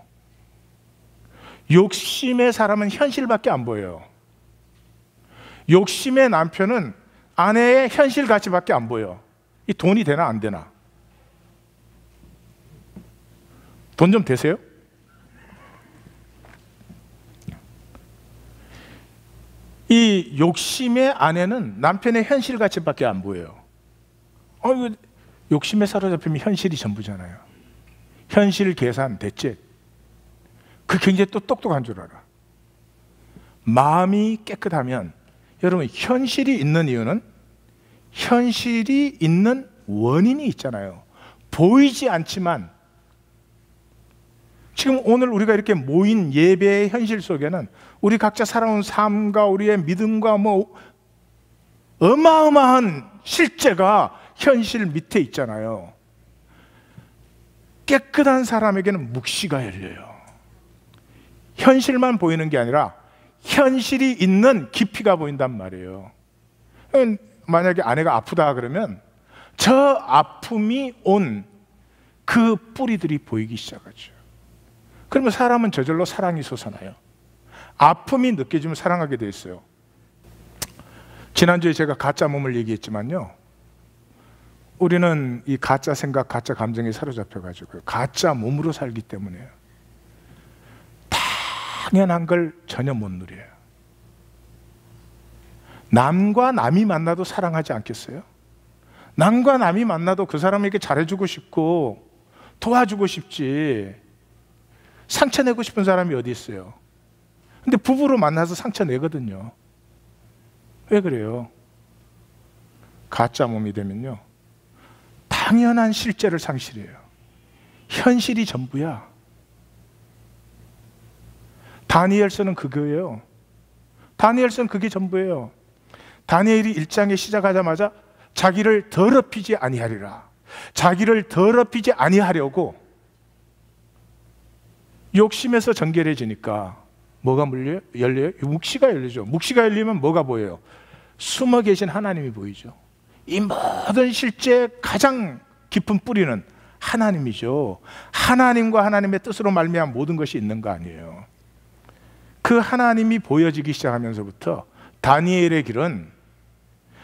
욕심의 사람은 현실밖에 안 보여요. 욕심의 남편은 아내의 현실 가치밖에 안 보여. 이 돈이 되나 안 되나? 돈 좀 되세요? 이 욕심의 아내는 남편의 현실 가치밖에 안 보여요. 욕심에 사로잡히면 현실이 전부잖아요. 현실 계산 대책. 그 굉장히 또 똑똑한 줄 알아. 마음이 깨끗하면, 여러분, 현실이 있는 이유는 현실이 있는 원인이 있잖아요. 보이지 않지만, 지금 오늘 우리가 이렇게 모인 예배의 현실 속에는 우리 각자 살아온 삶과 우리의 믿음과 어마어마한 실제가 현실 밑에 있잖아요. 깨끗한 사람에게는 묵시가 열려요. 현실만 보이는 게 아니라 현실이 있는 깊이가 보인단 말이에요. 만약에 아내가 아프다 그러면 저 아픔이 온 그 뿌리들이 보이기 시작하죠. 그러면 사람은 저절로 사랑이 솟아나요. 아픔이 느껴지면 사랑하게 돼 있어요. 지난주에 제가 가짜 몸을 얘기했지만요, 우리는 이 가짜 생각, 가짜 감정에 사로잡혀가지고 가짜 몸으로 살기 때문에요. 당연한 걸 전혀 못 누려요. 남과 남이 만나도 사랑하지 않겠어요? 남과 남이 만나도 그 사람에게 잘해주고 싶고 도와주고 싶지, 상처 내고 싶은 사람이 어디 있어요? 근데 부부로 만나서 상처 내거든요. 왜 그래요? 가짜 몸이 되면요, 당연한 실제를 상실해요. 현실이 전부야. 다니엘서는 그거예요. 다니엘서는 그게 전부예요. 다니엘이 1장에 시작하자마자 자기를 더럽히지 아니하리라, 자기를 더럽히지 아니하려고 욕심에서 정결해지니까 뭐가 열려요? 묵시가 열리죠. 묵시가 열리면 뭐가 보여요? 숨어 계신 하나님이 보이죠. 이 모든 실제의 가장 깊은 뿌리는 하나님이죠. 하나님과 하나님의 뜻으로 말미암아 모든 것이 있는 거 아니에요. 그 하나님이 보여지기 시작하면서부터 다니엘의 길은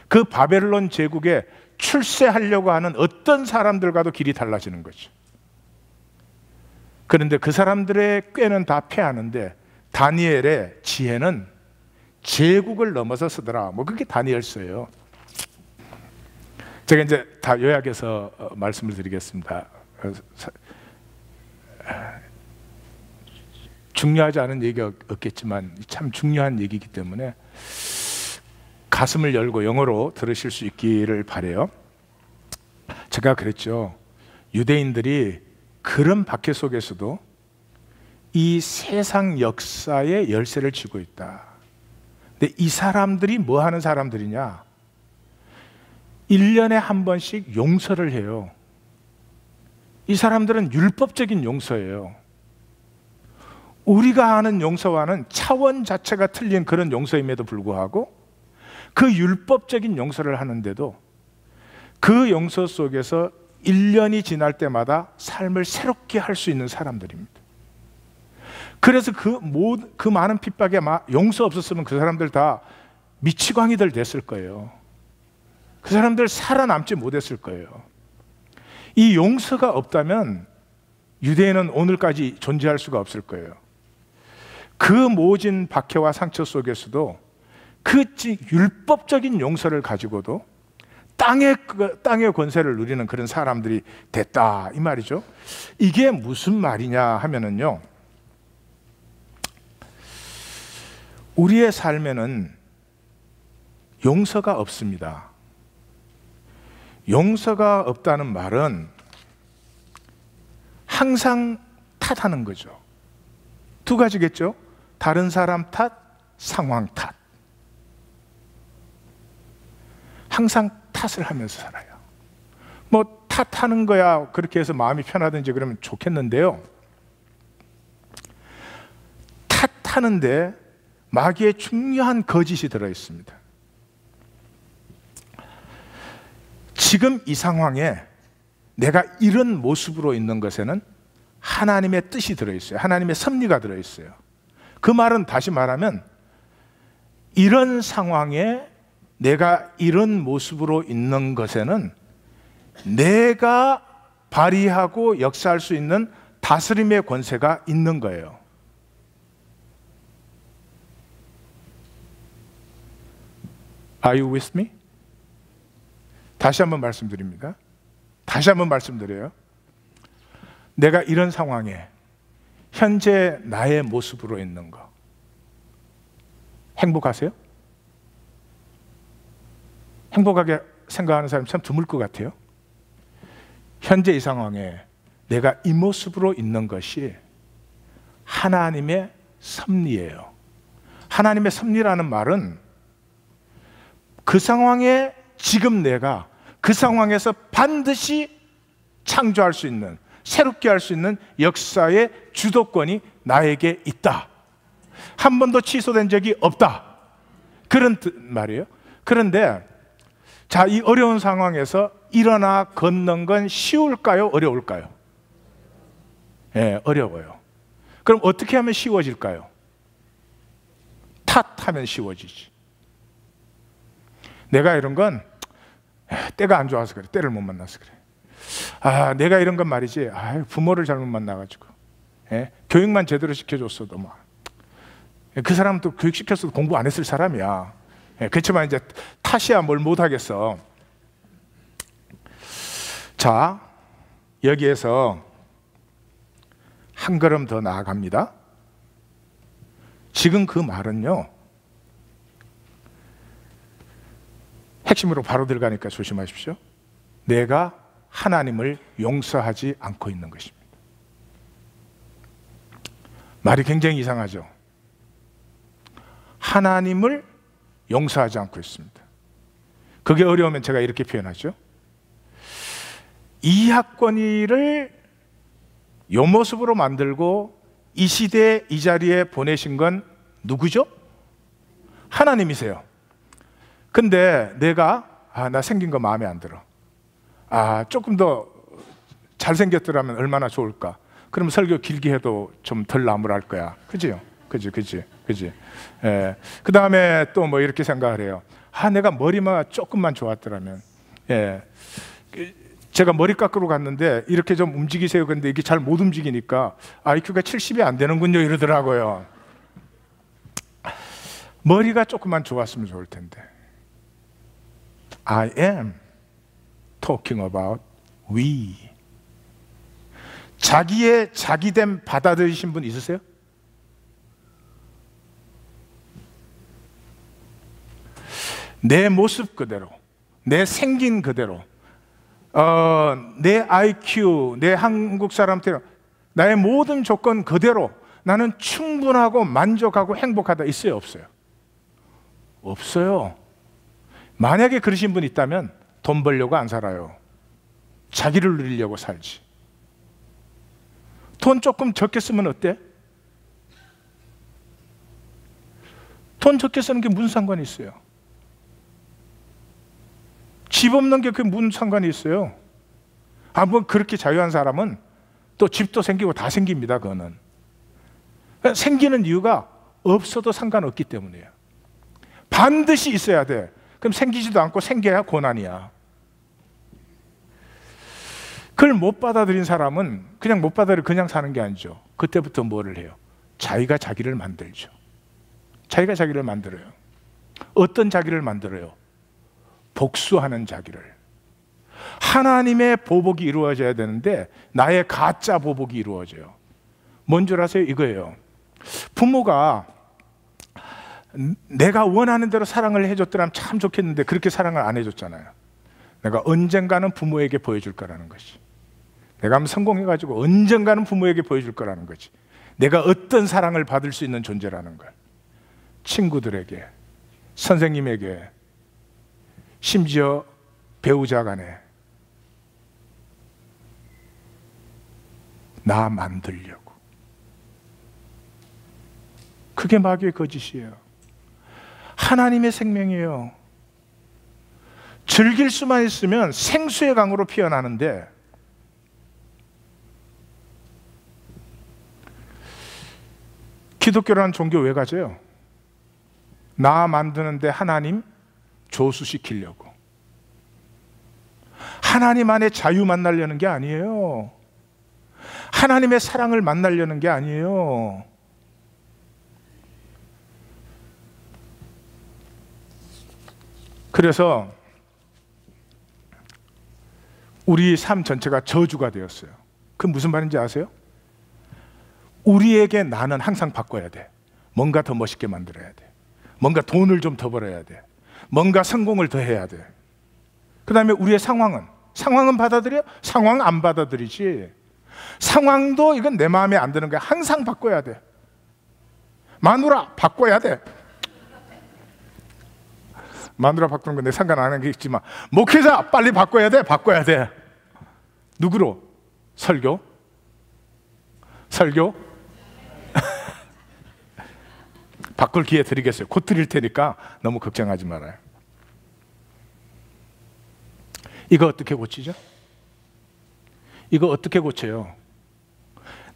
그 바벨론 제국에 출세하려고 하는 어떤 사람들과도 길이 달라지는 거죠. 그런데 그 사람들의 꾀는 다 패하는데 다니엘의 지혜는 제국을 넘어서 서더라. 그게 다니엘서예요. 제가 이제 다 요약해서 말씀을 드리겠습니다. 중요하지 않은 얘기가 없겠지만 참 중요한 얘기이기 때문에 가슴을 열고 영어로 들으실 수 있기를 바라요. 제가 그랬죠. 유대인들이 그런 박해 속에서도 이 세상 역사의 열쇠를 쥐고 있다. 근데 이 사람들이 뭐 하는 사람들이냐? 1년에 한 번씩 용서를 해요. 이 사람들은 율법적인 용서예요. 우리가 하는 용서와는 차원 자체가 틀린 그런 용서임에도 불구하고 그 율법적인 용서를 하는데도 그 용서 속에서 1년이 지날 때마다 삶을 새롭게 할 수 있는 사람들입니다. 그래서 그 많은 핍박에 용서 없었으면 그 사람들 다 미치광이들 됐을 거예요. 그 사람들 살아남지 못했을 거예요. 이 용서가 없다면 유대인은 오늘까지 존재할 수가 없을 거예요. 그 모진 박해와 상처 속에서도 그 율법적인 용서를 가지고도 땅의 권세를 누리는 그런 사람들이 됐다, 이 말이죠. 이게 무슨 말이냐 하면은요, 우리의 삶에는 용서가 없습니다. 용서가 없다는 말은 항상 탓하는 거죠. 두 가지겠죠. 다른 사람 탓, 상황 탓. 항상 탓을 하면서 살아요. 뭐 탓하는 거야 그렇게 해서 마음이 편하든지 그러면 좋겠는데요, 탓하는데 마귀의 중요한 거짓이 들어있습니다. 지금 이 상황에 내가 이런 모습으로 있는 것에는 하나님의 뜻이 들어있어요. 하나님의 섭리가 들어있어요. 그 말은 다시 말하면 이런 상황에 내가 이런 모습으로 있는 것에는 내가 발휘하고 역사할 수 있는 다스림의 권세가 있는 거예요. Are you with me? 다시 한번 말씀드립니다. 다시 한번 말씀드려요. 내가 이런 상황에 현재 나의 모습으로 있는 거 행복하세요? 행복하게 생각하는 사람이 참 드물 것 같아요. 현재 이 상황에 내가 이 모습으로 있는 것이 하나님의 섭리예요. 하나님의 섭리라는 말은 그 상황에 지금 내가 그 상황에서 반드시 창조할 수 있는, 새롭게 할 수 있는 역사의 주도권이 나에게 있다. 한 번도 취소된 적이 없다. 그런 말이에요. 그런데 자, 이 어려운 상황에서 일어나 걷는 건 쉬울까요? 어려울까요? 예, 어려워요. 그럼 어떻게 하면 쉬워질까요? 탓하면 쉬워지지. 내가 이런 건 때가 안 좋아서 그래. 때를 못 만나서 그래. 아, 내가 이런 건 말이지. 아, 부모를 잘못 만나가지고. 예? 교육만 제대로 시켜줬어도 뭐. 그 사람은 또 교육시켰어도 공부 안 했을 사람이야. 예, 그렇지만 이제 탓이야 뭘 못하겠어. 자, 여기에서 한 걸음 더 나아갑니다. 지금 그 말은요, 핵심으로 바로 들어가니까 조심하십시오. 내가 하나님을 용서하지 않고 있는 것입니다. 말이 굉장히 이상하죠. 하나님을 용서하지 않고 있습니다. 그게 어려우면 제가 이렇게 표현하죠. 이학권이를 이 모습으로 만들고 이 시대에 이 자리에 보내신 건 누구죠? 하나님이세요. 근데 내가 나 생긴 거 마음에 안 들어. 조금 더 잘생겼더라면 얼마나 좋을까. 그럼 설교 길게 해도 좀 덜 나무랄 거야. 그지요? 그지. 예. 그 다음에 또 뭐 이렇게 생각을 해요. 내가 머리만 조금만 좋았더라면. 예. 제가 머리 깎으러 갔는데 이렇게 좀 움직이세요. 근데 이게 잘 못 움직이니까 IQ가 70이 안 되는군요. 이러더라고요. 머리가 조금만 좋았으면 좋을 텐데. I am talking about we. 자기의 자기됨 받아들이신 분 있으세요? 내 모습 그대로, 내 생긴 그대로, 내 IQ, 내 한국 사람처럼 나의 모든 조건 그대로 나는 충분하고 만족하고 행복하다 있어요? 없어요? 없어요. 만약에 그러신 분 있다면 돈 벌려고 안 살아요. 자기를 누리려고 살지. 돈 조금 적게 쓰면 어때? 돈 적게 쓰는 게 무슨 상관이 있어요? 집 없는 게 그게 무슨 상관이 있어요? 뭐 그렇게 자유한 사람은 또 집도 생기고 다 생깁니다. 그거는 생기는 이유가 없어도 상관없기 때문이에요. 반드시 있어야 돼. 그럼 생기지도 않고 생겨야 고난이야. 그걸 못 받아들인 사람은 그냥 못 받아들이고 그냥 사는 게 아니죠. 그때부터 뭐를 해요? 자기가 자기를 만들죠. 자기가 자기를 만들어요. 어떤 자기를 만들어요? 복수하는 자기를. 하나님의 보복이 이루어져야 되는데 나의 가짜 보복이 이루어져요. 뭔 줄 아세요? 이거예요. 부모가 내가 원하는 대로 사랑을 해줬더라면 참 좋겠는데 그렇게 사랑을 안 해줬잖아요. 내가 언젠가는 부모에게 보여줄 거라는 것이. 내가 한번 성공해가지고 언젠가는 부모에게 보여줄 거라는 거지. 내가 어떤 사랑을 받을 수 있는 존재라는 걸. 친구들에게, 선생님에게, 심지어 배우자 간에 나 만들려고. 그게 마귀의 거짓이에요. 하나님의 생명이에요. 즐길 수만 있으면 생수의 강으로 피어나는데 기독교라는 종교 왜 가져요? 나 만드는데 하나님 조수시키려고. 하나님 안에 자유 만나려는 게 아니에요. 하나님의 사랑을 만나려는 게 아니에요. 그래서 우리 삶 전체가 저주가 되었어요. 그 무슨 말인지 아세요? 우리에게 나는 항상 바꿔야 돼. 뭔가 더 멋있게 만들어야 돼. 뭔가 돈을 좀 더 벌어야 돼. 뭔가 성공을 더 해야 돼. 그 다음에 우리의 상황은 받아들여? 상황 안 받아들이지. 상황도 이건 내 마음에 안 드는 거야. 항상 바꿔야 돼. 마누라 바꿔야 돼. 마누라 바꾸는 건 내 상관 안 하는 게 있지만, 목회자 빨리 바꿔야 돼. 바꿔야 돼. 누구로? 설교? 바꿀 기회 드리겠어요. 곧 드릴 테니까 너무 걱정하지 말아요. 이거 어떻게 고치죠? 이거 어떻게 고쳐요?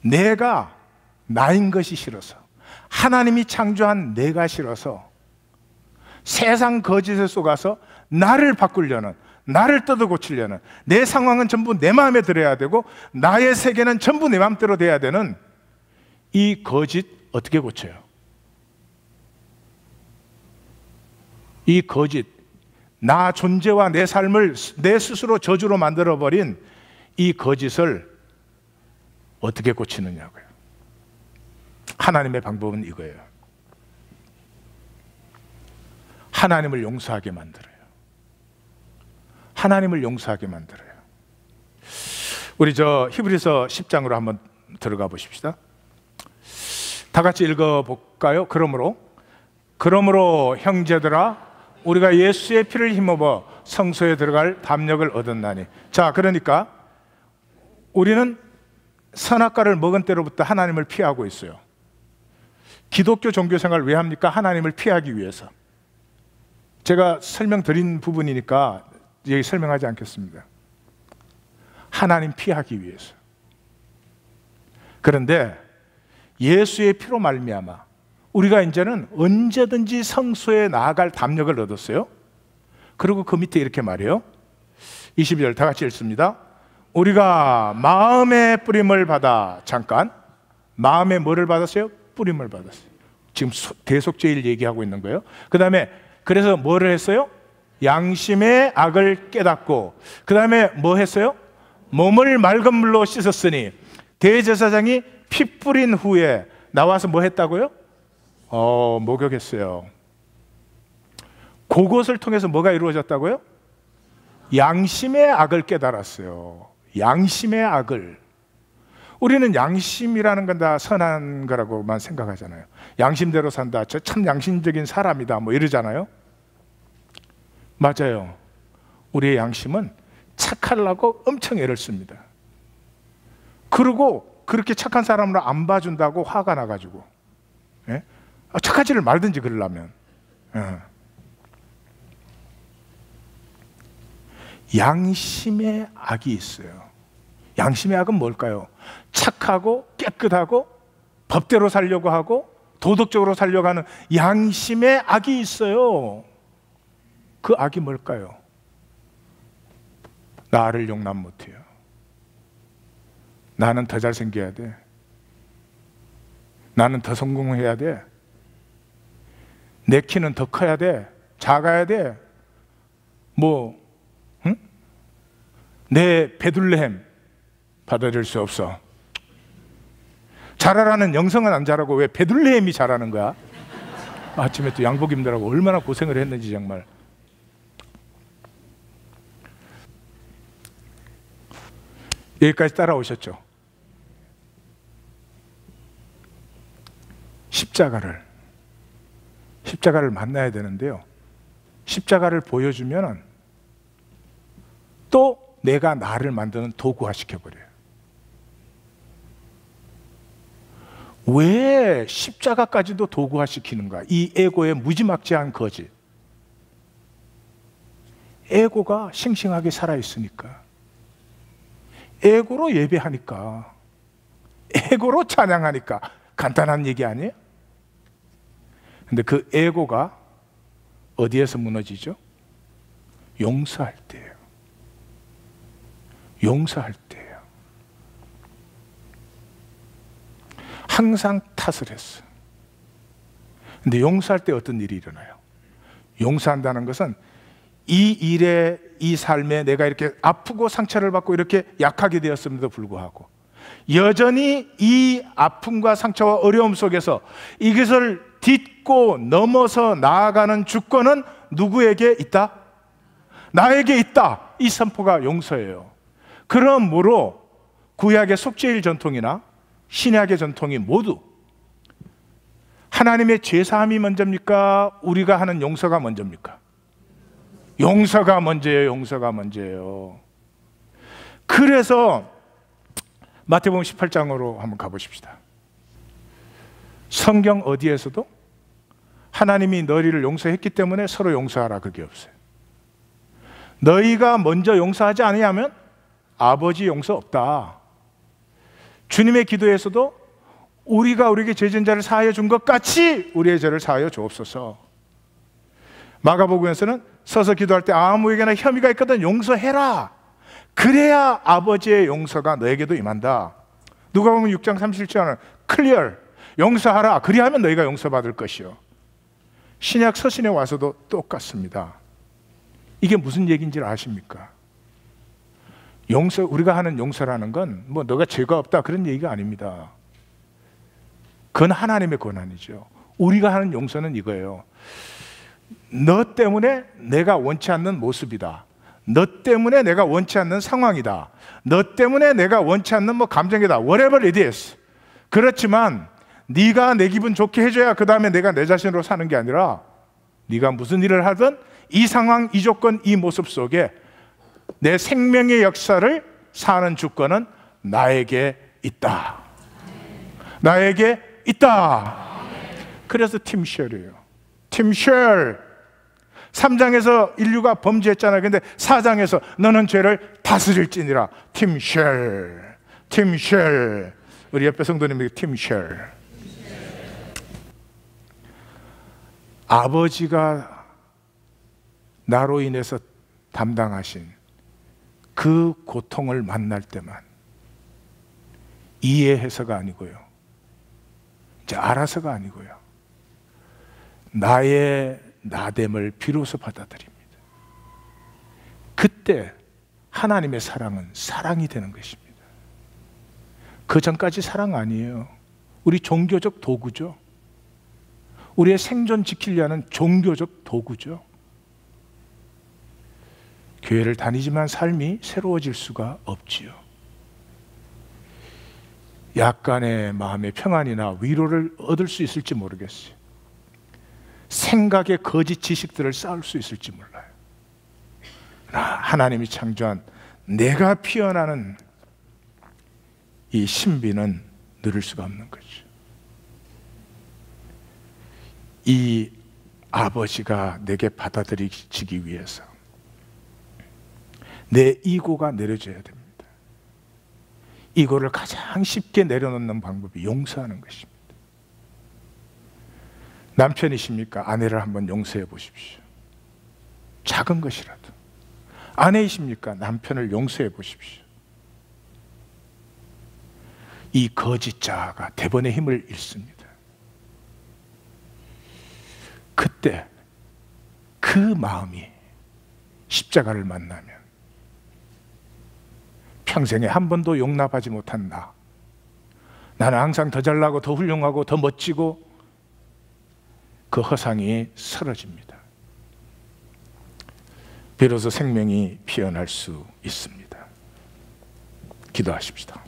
내가 나인 것이 싫어서, 하나님이 창조한 내가 싫어서 세상 거짓에 속아서 나를 바꾸려는, 나를 뜯어 고치려는, 내 상황은 전부 내 마음에 들어야 되고 나의 세계는 전부 내 마음대로 돼야 되는 이 거짓 어떻게 고쳐요? 이 거짓, 나 존재와 내 삶을 내 스스로 저주로 만들어버린 이 거짓을 어떻게 고치느냐고요. 하나님의 방법은 이거예요. 하나님을 용서하게 만들어요. 하나님을 용서하게 만들어요. 우리 히브리서 10장으로 한번 들어가 보십시다. 다 같이 읽어볼까요? 그러므로 형제들아, 우리가 예수의 피를 힘입어 성소에 들어갈 담력을 얻었나니. 자, 그러니까 우리는 선악과를 먹은 때로부터 하나님을 피하고 있어요. 기독교 종교 생활 왜 합니까? 하나님을 피하기 위해서. 제가 설명드린 부분이니까 여기 설명하지 않겠습니다. 하나님 피하기 위해서. 그런데 예수의 피로 말미암아 우리가 이제는 언제든지 성소에 나아갈 담력을 얻었어요. 그리고 그 밑에 이렇게 말해요. 22절 다 같이 읽습니다. 우리가 마음의 뿌림을 받아. 잠깐, 마음의 뭐를 받았어요? 뿌림을 받았어요. 지금 대속죄일 얘기하고 있는 거예요. 그 다음에 그래서 뭐를 했어요? 양심의 악을 깨닫고, 그 다음에 뭐 했어요? 몸을 맑은 물로 씻었으니. 대제사장이 피 뿌린 후에 나와서 뭐 했다고요? 목욕했어요. 그것을 통해서 뭐가 이루어졌다고요? 양심의 악을 깨달았어요. 양심의 악을. 우리는 양심이라는 건 다 선한 거라고만 생각하잖아요. 양심대로 산다, 저 참 양심적인 사람이다, 뭐 이러잖아요. 맞아요. 우리의 양심은 착하려고 엄청 애를 씁니다. 그리고 그렇게 착한 사람을 안 봐준다고 화가 나가지고, 예? 착하지를 말든지 그러려면. 양심의 악이 있어요. 양심의 악은 뭘까요? 착하고 깨끗하고 법대로 살려고 하고 도덕적으로 살려고 하는 양심의 악이 있어요. 그 악이 뭘까요? 나를 용납 못해요. 나는 더 잘생겨야 돼. 나는 더 성공해야 돼. 내 키는 더 커야 돼. 작아야 돼. 내 베들레헴 받아들일 수 없어. 잘하라는 영성은 안 잘하고 왜 베들레헴이 잘하는 거야? 아침에 또 양복 입느라고 얼마나 고생을 했는지 정말. 여기까지 따라오셨죠? 십자가를 만나야 되는데요, 십자가를 보여주면 또 내가 나를 만드는 도구화 시켜버려요. 왜 십자가까지도 도구화 시키는가? 이 에고의 무지막지한 거짓. 에고가 싱싱하게 살아있으니까, 에고로 예배하니까, 에고로 찬양하니까. 간단한 얘기 아니에요? 근데 그 에고가 어디에서 무너지죠? 용서할 때예요. 용서할 때예요. 항상 탓을 했어. 근데 용서할 때 어떤 일이 일어나요? 용서한다는 것은 이 일에, 이 삶에 내가 이렇게 아프고 상처를 받고 이렇게 약하게 되었음에도 불구하고 여전히 이 아픔과 상처와 어려움 속에서 이것을 딛고 넘어서 나아가는 주권은 누구에게 있다? 나에게 있다. 이 선포가 용서예요. 그러므로 구약의 속죄일 전통이나 신약의 전통이 모두 하나님의 죄사함이 먼저입니까? 우리가 하는 용서가 먼저입니까? 용서가 먼저예요. 용서가 먼저예요. 그래서 마태복음 18장으로 한번 가보십시다. 성경 어디에서도 하나님이 너희를 용서했기 때문에 서로 용서하라, 그게 없어요. 너희가 먼저 용서하지 않으면 아버지 용서 없다. 주님의 기도에서도 우리가 우리에게 죄진 자를 사하여 준 것 같이 우리의 죄를 사하여 주옵소서. 마가복음에서는 서서 기도할 때 아무에게나 혐의가 있거든 용서해라. 그래야 아버지의 용서가 너에게도 임한다. 누가복음 6장 37절은 클리어, 용서하라. 그리하면 너희가 용서받을 것이요. 신약 서신에 와서도 똑같습니다. 이게 무슨 얘기인지 아십니까? 용서, 우리가 하는 용서라는 건 뭐 너가 죄가 없다 그런 얘기가 아닙니다. 그건 하나님의 권한이죠. 우리가 하는 용서는 이거예요. 너 때문에 내가 원치 않는 모습이다. 너 때문에 내가 원치 않는 상황이다. 너 때문에 내가 원치 않는 뭐 감정이다. Whatever it is. 그렇지만 네가 내 기분 좋게 해줘야 그 다음에 내가 내 자신으로 사는 게 아니라 네가 무슨 일을 하든 이 상황, 이 조건, 이 모습 속에 내 생명의 역사를 사는 주권은 나에게 있다. 나에게 있다. 그래서 팀쉘이에요. 팀쉘. 3장에서 인류가 범죄했잖아요. 근데 4장에서 너는 죄를 다스릴지니라. 팀쉘. 팀쉘. 우리 옆에 성도님에게 팀쉘. 아버지가 나로 인해서 담당하신 그 고통을 만날 때만 이해해서가 아니고요, 이제 알아서가 아니고요, 나의 나됨을 비로소 받아들입니다. 그때 하나님의 사랑은 사랑이 되는 것입니다. 그 전까지 사랑 아니에요. 우리 종교적 도구죠. 우리의 생존 지키려는 종교적 도구죠. 교회를 다니지만 삶이 새로워질 수가 없지요. 약간의 마음의 평안이나 위로를 얻을 수 있을지 모르겠어요. 생각의 거짓 지식들을 쌓을 수 있을지 몰라요. 하나님이 창조한 내가 피어나는 이 신비는 누릴 수가 없는 거죠. 이 아버지가 내게 받아들이기 위해서 내 이고가 내려져야 됩니다. 이고를 가장 쉽게 내려놓는 방법이 용서하는 것입니다. 남편이십니까? 아내를 한번 용서해 보십시오. 작은 것이라도. 아내이십니까? 남편을 용서해 보십시오. 이 거짓자가 대번의 힘을 잃습니다. 그때 그 마음이 십자가를 만나면 평생에 한 번도 용납하지 못한 나는 항상 더 잘나고 더 훌륭하고 더 멋지고, 그 허상이 사라집니다. 비로소 생명이 피어날 수 있습니다. 기도하십시다.